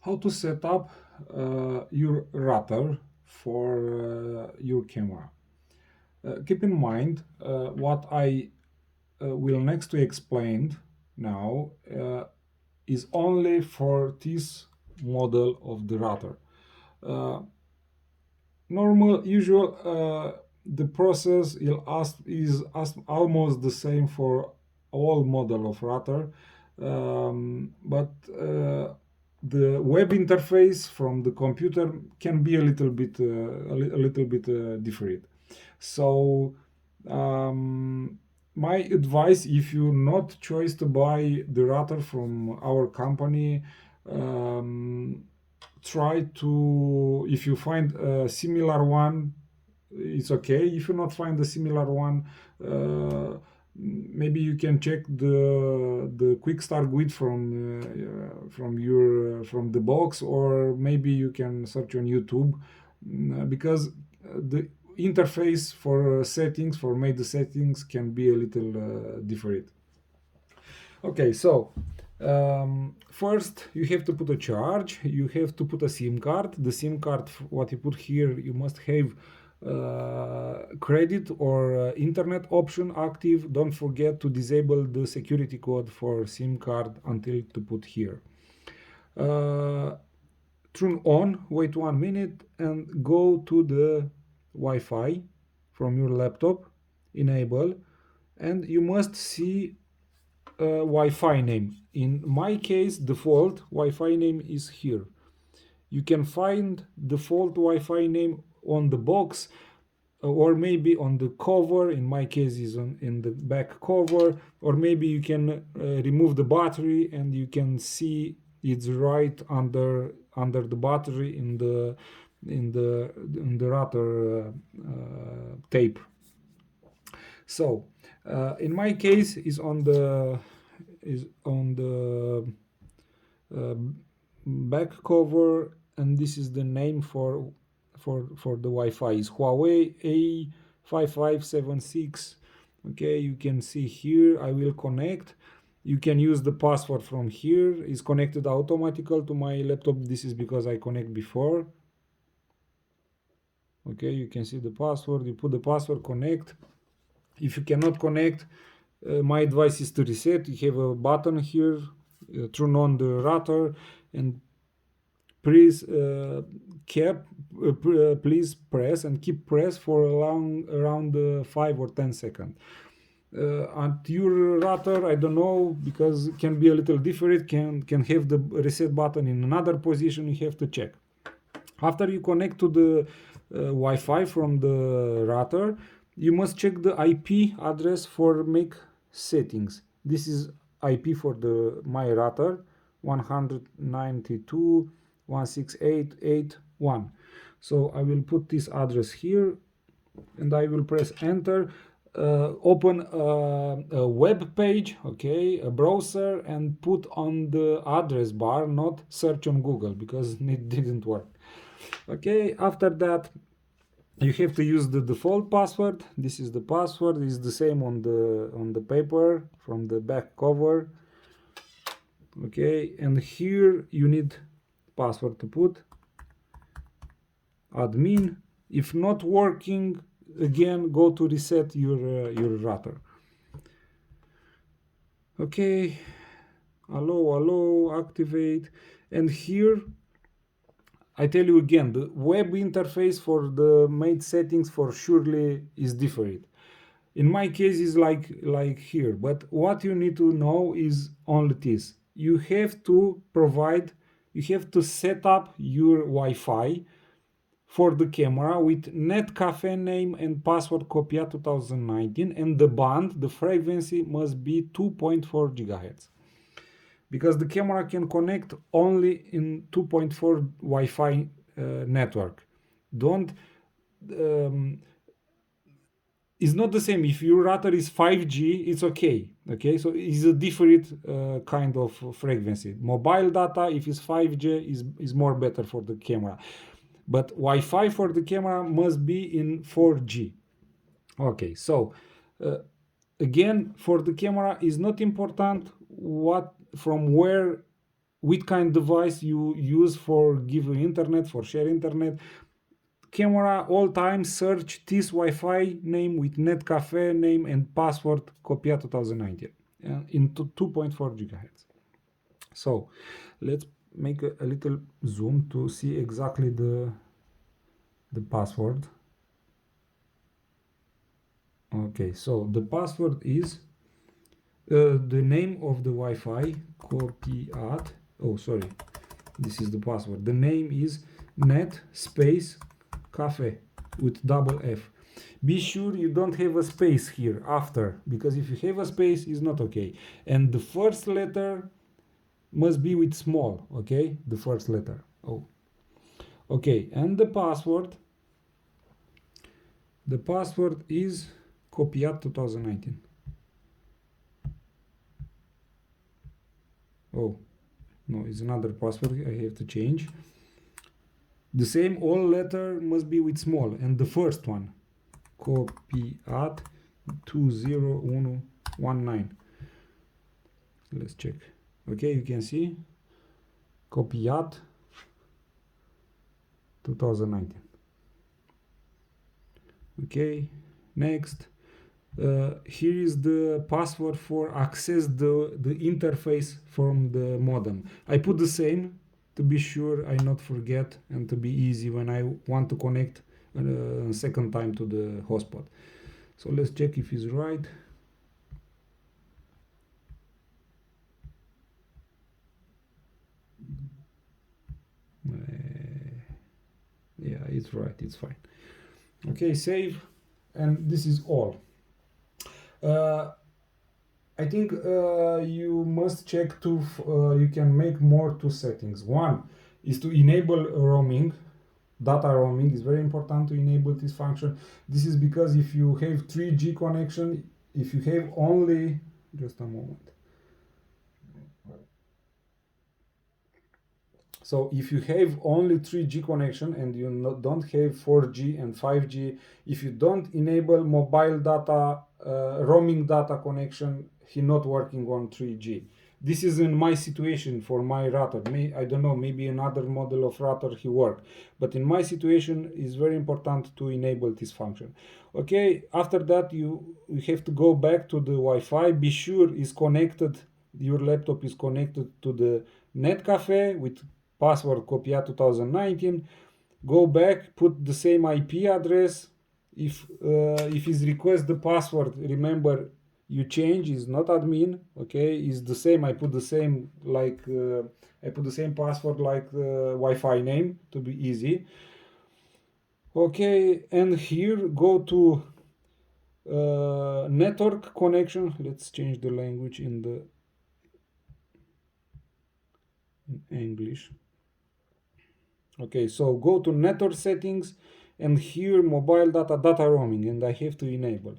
how to set up your router for your camera. Keep in mind what I will next to explain now is only for this model of the router. Usual, the process is almost the same for all model of router, but the web interface from the computer can be a little bit different. So my advice, if you not choose to buy the router from our company, try to, if you find a similar one, it's okay. If you not find a similar one, maybe you can check the quick start guide from the box, or maybe you can search on YouTube, because the interface for settings, for made settings, can be a little different. Okay, so first you have to put a charge, you have to put a SIM card. The SIM card, what you put here, you must have credit or internet option active. Don't forget to disable the security code for SIM card until to put here. Turn on, wait 1 minute, and go to the Wi-Fi from your laptop, enable, and you must see Wi-Fi name. In my case, default Wi-Fi name is here. You can find default Wi-Fi name on the box, or maybe on the cover. In my case is in the back cover, or maybe you can remove the battery and you can see it's right under the battery in the router tape. So in my case is on the back cover, and this is the name for the Wi-Fi is Huawei A5576. Okay, you can see here. I will connect. You can use the password from here. It's connected automatically to my laptop. This is because I connect before. Okay, you can see the password. You put the password, connect. If you cannot connect, my advice is to reset. You have a button here, turn on the router, and please please press and keep press for around 5 or 10 seconds. And your router, I don't know, because it can be a little different, can have the reset button in another position. You have to check. After you connect to the Wi-Fi from the router, you must check the IP address for make settings. This is IP for the my router, 192.168.8.1. So I will put this address here, and I will press enter. Open a web page, okay, a browser, and put on the address bar, not search on Google, because it didn't work. Okay, after that you have to use the default password. This is the password, is the same on the paper from the back cover. Okay, and here you need password to put admin. If not working, again go to reset your router. Okay, allow, activate, and here I tell you again, the web interface for the made settings for surely is different. In my case is like here, but what you need to know is only this. You have to set up your Wi-Fi for the camera with Netcafe name and password Copia 2019, and the band, the frequency must be 2.4 GHz. Because the camera can connect only in 2.4 Wi-Fi network. Don't it's not the same. If your router is 5G, it's okay. Okay, so it's a different kind of frequency. Mobile data, if it's 5G, is more better for the camera. But Wi-Fi for the camera must be in 4G. Okay, so again, for the camera is not important from where which kind of device you use for give you internet, for share internet. Camera all time search this Wi-Fi name with Netcafe name and password Copia 2019 into 2.4 gigahertz. So let's make a little zoom to see exactly the password. Okay, so the password is the name of the Wi-Fi Copiat. Oh, sorry, this is the password. The name is net space cafe with double F. Be sure you don't have a space here after, because if you have a space, it's not okay. And the first letter must be with small, okay? The first letter. Oh, okay. And the password is Copiat 2019. Oh, no, it's another password I have to change. The same, all letter must be with small, and the first one, Copiat 20119. Let's check. Okay, you can see Copiat 2019. Okay, next. Here is the password for access the interface from the modem. I put the same to be sure I not forget and to be easy when I want to connect a second time to the hotspot. So let's check if it's right. Yeah, it's right, it's fine. Okay, save, and this is all. I think you must check two. You can make more two settings. One is to enable roaming. Data roaming is very important to enable this function. This is because if you have 3G connection, if you have only, just a moment. So if you have only 3G connection and you don't have 4G and 5G, if you don't enable mobile data, roaming data connection, he not working on 3G. This is in my situation for my router. I don't know, maybe another model of router he work. But in my situation, it's very important to enable this function. Okay, after that you have to go back to the Wi-Fi. Be sure is connected, your laptop is connected to the Netcafe with password Copia 2019. Go back, put the same IP address. If is request the password, remember you change, is not admin, okay, is the same. I put the same like I put the same password like Wi-Fi name to be easy. Okay, and here go to network connection. Let's change the language in the English. Okay, so go to network settings, and here mobile data roaming, and I have to enable.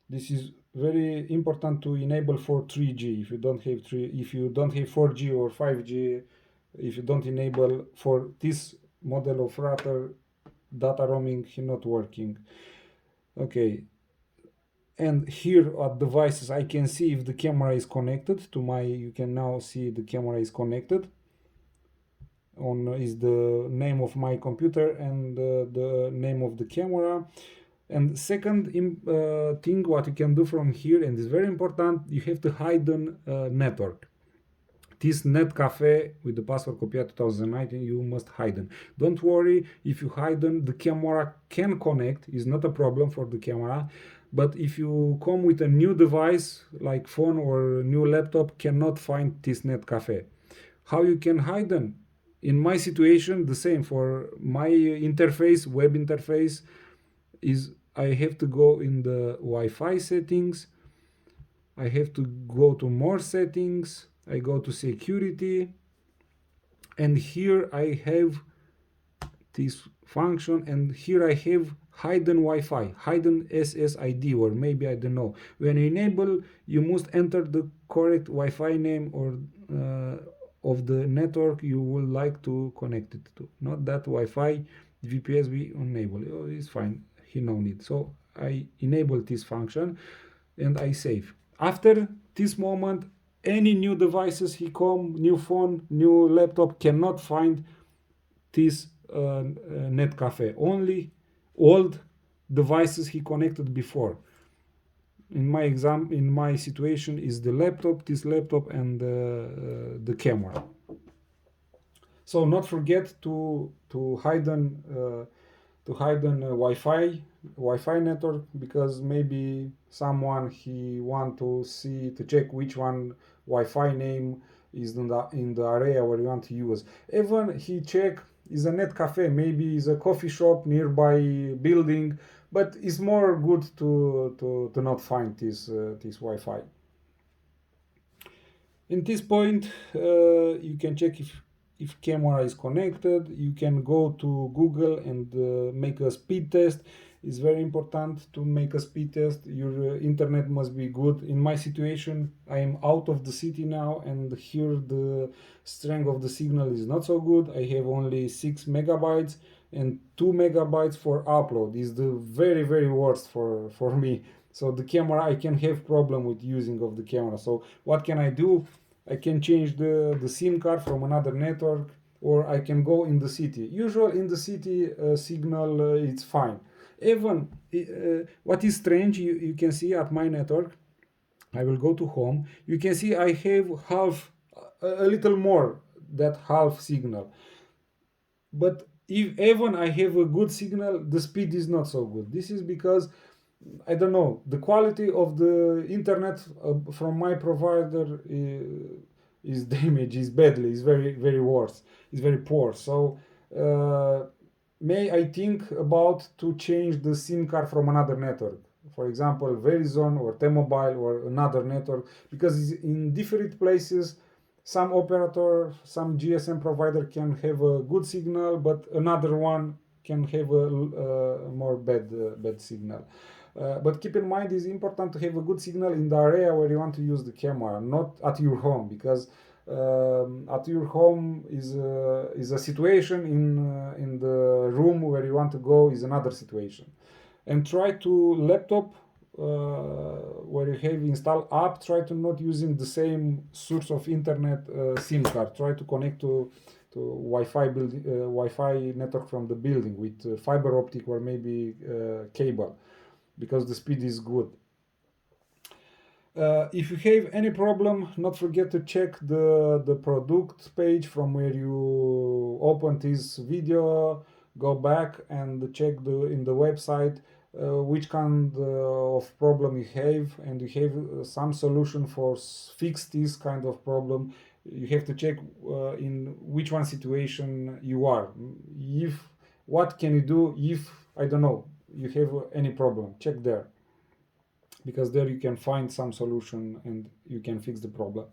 This is very important to enable for 3G. If you don't have 4G or 5G, if you don't enable for this model of router, data roaming not working. Okay, and here at devices I can see if the camera is connected to my, you can now see the camera is connected on is the name of my computer and the name of the camera. And second thing what you can do from here, and is very important, you have to hide the network. This Netcafe with the password Copia 2019, you must hide them. Don't worry, if you hide them, the camera can connect, is not a problem for the camera. But if you come with a new device like phone or new laptop, cannot find this Netcafe. How you can hide them? In my situation, the same for my interface, web interface, is I have to go in the Wi-Fi settings. I have to go to more settings. I go to security, and here I have this function, and here I have hidden Wi-Fi, hidden SSID, or maybe I don't know. When you enable, you must enter the correct Wi-Fi name or of the network you would like to connect it to. Not that Wi-Fi VPS we enable. Oh, it's fine. He no need. So I enable this function and I save. After this moment, any new devices he come, new phone, new laptop cannot find this net cafe. Only old devices he connected before. In my situation is the laptop, this laptop, and the camera. So not forget to hidden Wi-Fi network, because maybe someone he want to see to check which one Wi-Fi name is in the area where you want to use. Even he check is a net cafe, maybe is a coffee shop nearby building, but it's more good to not find this Wi-Fi. In this point, you can check if camera is connected. You can go to Google and make a speed test. It's very important to make a speed test. Your internet must be good. In my situation, I am out of the city now, and here the strength of the signal is not so good. I have only 6 megabytes, and 2 megabytes for upload is the very worst for me. So the camera, I can have problem with using of the camera. So what can I do? I can change the SIM card from another network, or I can go in the city. Usually in the city signal it's fine. Even what is strange, you can see at my network, I will go to home. You can see I have half, a little more that half signal. But if even I have a good signal, the speed is not so good. This is because I don't know, the quality of the internet from my provider is damaged, is badly, is very worse, is very poor. So may I think about to change the SIM card from another network, for example Verizon or T-Mobile or another network, because in different places some operator, some GSM provider can have a good signal, but another one can have a more bad signal. But keep in mind, it's important to have a good signal in the area where you want to use the camera, not at your home, because at your home is a situation, in the room where you want to go is another situation. And try to laptop where you have installed app, try to not using the same source of internet SIM card. Try to connect to Wi-Fi network from the building with fiber optic or maybe cable, because the speed is good. If you have any problem, not forget to check the product page from where you opened this video. Go back and check in the website which kind of problem you have, and you have some solution for fix this kind of problem. You have to check in which one situation you are. If what can you do if, I don't know, you have any problem, check there, because there you can find some solution and you can fix the problem.